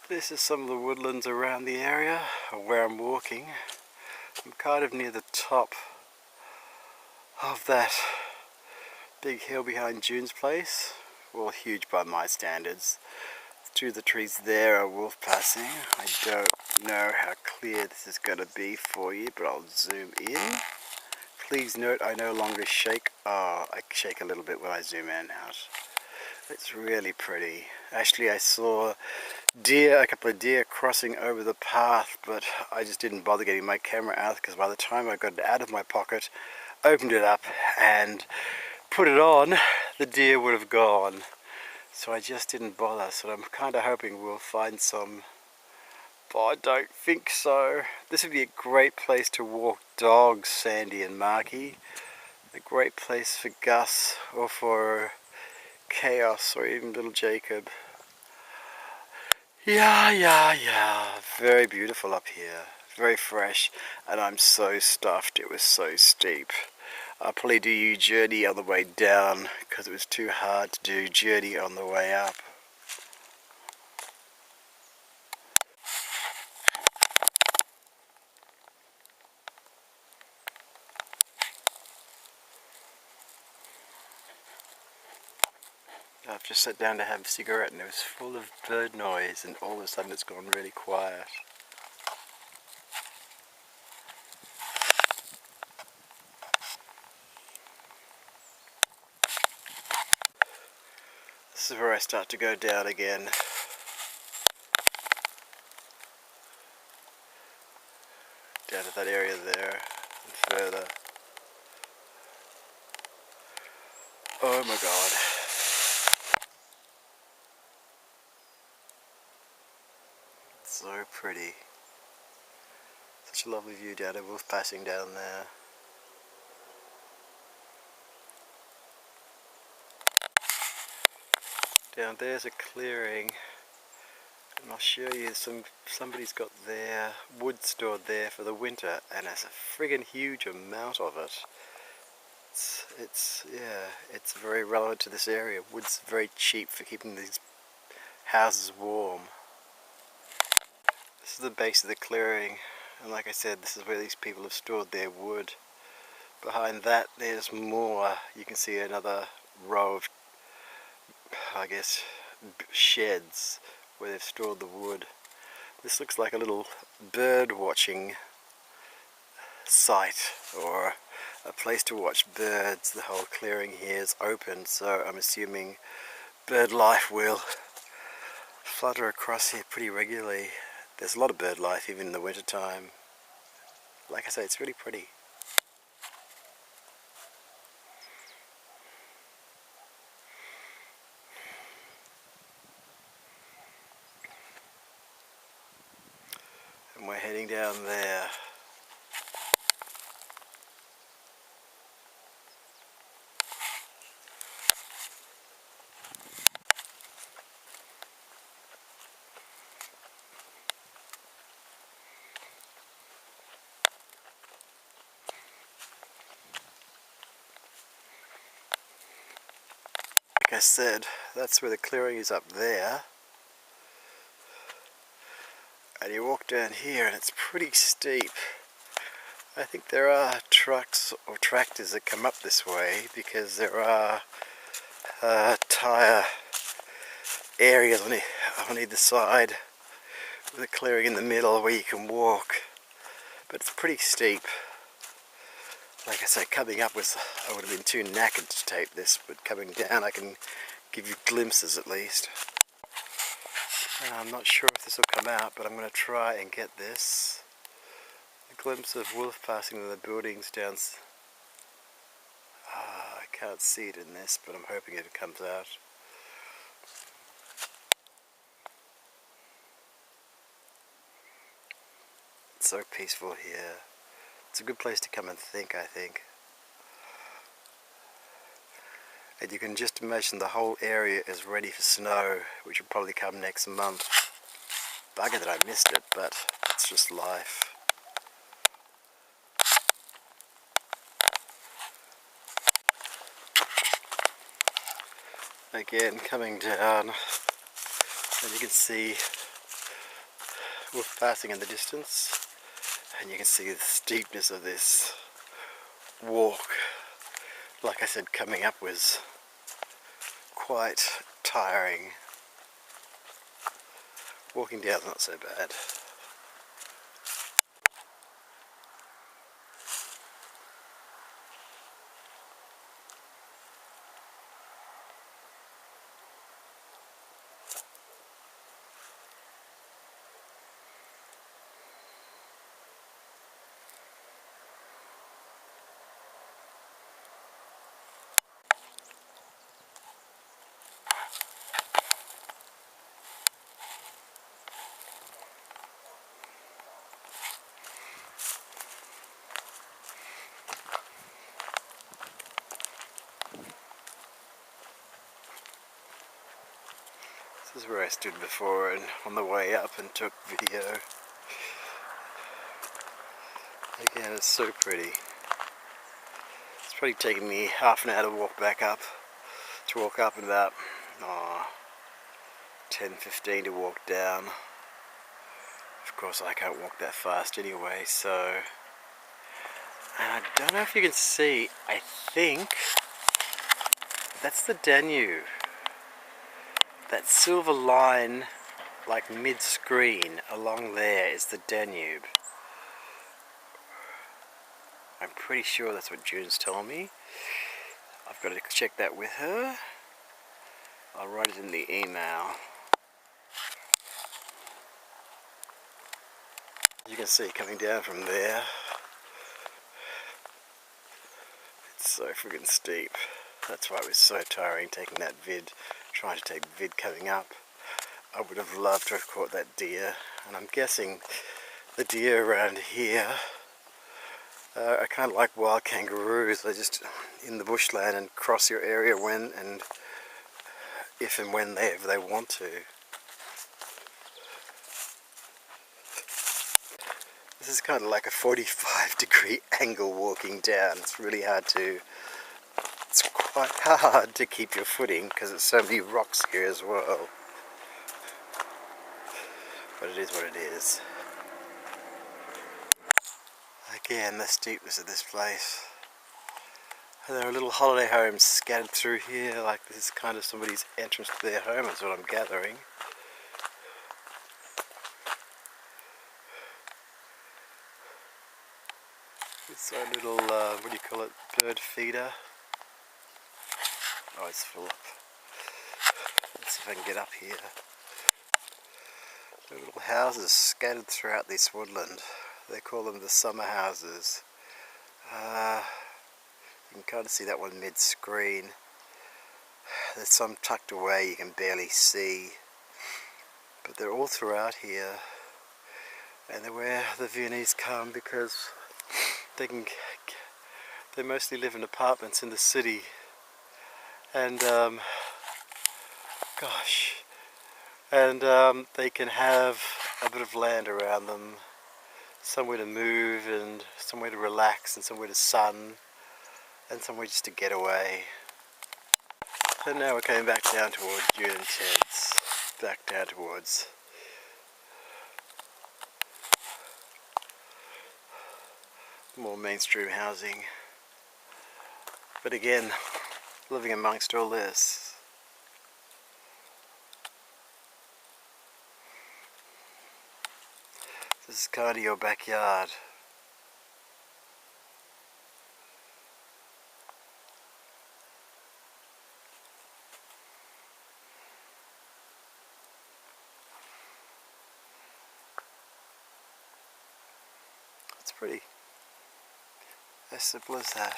This is some of the woodlands around the area where I'm walking. I'm kind of near the top of that big hill behind June's place. Well, huge by my standards. Two of the trees there are Wolfpassing. I don't know how clear this is going to be for you, but I'll zoom in. Please note I no longer shake. Oh, I shake a little bit when I zoom in out. It's really pretty. Actually, I saw a couple of deer crossing over the path, but I just didn't bother getting my camera out because by the time I got it out of my pocket, opened it up and put it on, the deer would have gone. So I just didn't bother. So I'm kind of hoping we'll find some, but I don't think so. This would be a great place to walk dogs, Sandy and Marky. A great place for Gus or for Chaos or even little Jacob. Yeah. Very beautiful up here. Very fresh. And I'm so stuffed. It was so steep. I'll probably do you journey on the way down because it was too hard to do journey on the way up. I've just sat down to have a cigarette and it was full of bird noise, and all of a sudden it's gone really quiet. This is where I start to go down again. Down to that area there and further. Oh my god. So pretty. Such a lovely view down at Wolfpassing down there. Down there's a clearing, and I'll show you somebody's got their wood stored there for the winter, and there's a friggin' huge amount of it. It's very relevant to this area. Wood's very cheap for keeping these houses warm. This is the base of the clearing, and like I said, this is where these people have stored their wood. Behind that there's more. You can see another row of, I guess, sheds where they've stored the wood. This looks like a little bird watching site or a place to watch birds. The whole clearing here is open, so I'm assuming bird life will flutter across here pretty regularly. There's a lot of bird life even in the winter time. Like I say, it's really pretty. And we're heading down there. Like I said, that's where the clearing is, up there. And you walk down here and it's pretty steep. I think there are trucks or tractors that come up this way because there are tyre areas on either side with a clearing in the middle where you can walk. But it's pretty steep. Like I say, coming up I would have been too knackered to tape this, but coming down I can give you glimpses at least. I'm not sure if this will come out, but I'm going to try and get this. A glimpse of Wolfpassing in the buildings down. I can't see it in this, but I'm hoping it comes out. It's so peaceful here. It's a good place to come and think, I think. And you can just imagine the whole area is ready for snow, which will probably come next month. Bugger that I missed it, but it's just life. Again, coming down, and you can see Wolfpassing in the distance, and you can see the steepness of this walk. Like I said, coming up was quite tiring. Walking down's not so bad. This is where I stood before and on the way up and took video. Again, it's so pretty. It's probably taken me half an hour to walk back up. To walk up and about 10-15 to walk down. Of course I can't walk that fast anyway, so... And I don't know if you can see, I think that's the Danube. That silver line, like mid-screen, along there is the Danube. I'm pretty sure that's what June's telling me. I've got to check that with her. I'll write it in the email. You can see coming down from there, it's so friggin' steep. That's why it was so tiring taking that vid, trying to take the vid coming up. I would have loved to have caught that deer, and I'm guessing the deer around here are kind of like wild kangaroos. They're just in the bushland and cross your area when and if and when they want to. This is kind of like a 45-degree angle walking down. It's really hard to... It's quite hard to keep your footing because there's so many rocks here as well. But it is what it is. Again, the steepness of this place. There are little holiday homes scattered through here, like this is kind of somebody's entrance to their home, is what I'm gathering. It's a little, what do you call it, bird feeder. Oh, it's full up. Let's see if I can get up here. There are little houses scattered throughout this woodland. They call them the summer houses. You can kind of see that one mid-screen. There's some tucked away you can barely see. But they're all throughout here. And they're where the Viennese come because they mostly live in apartments in the city. And, they can have a bit of land around them, somewhere to move and somewhere to relax and somewhere to sun and somewhere just to get away. So now we're coming back down towards June and Ted's, back down towards more mainstream housing. But again, living amongst all this. This is kind of your backyard. It's pretty. As simple as that.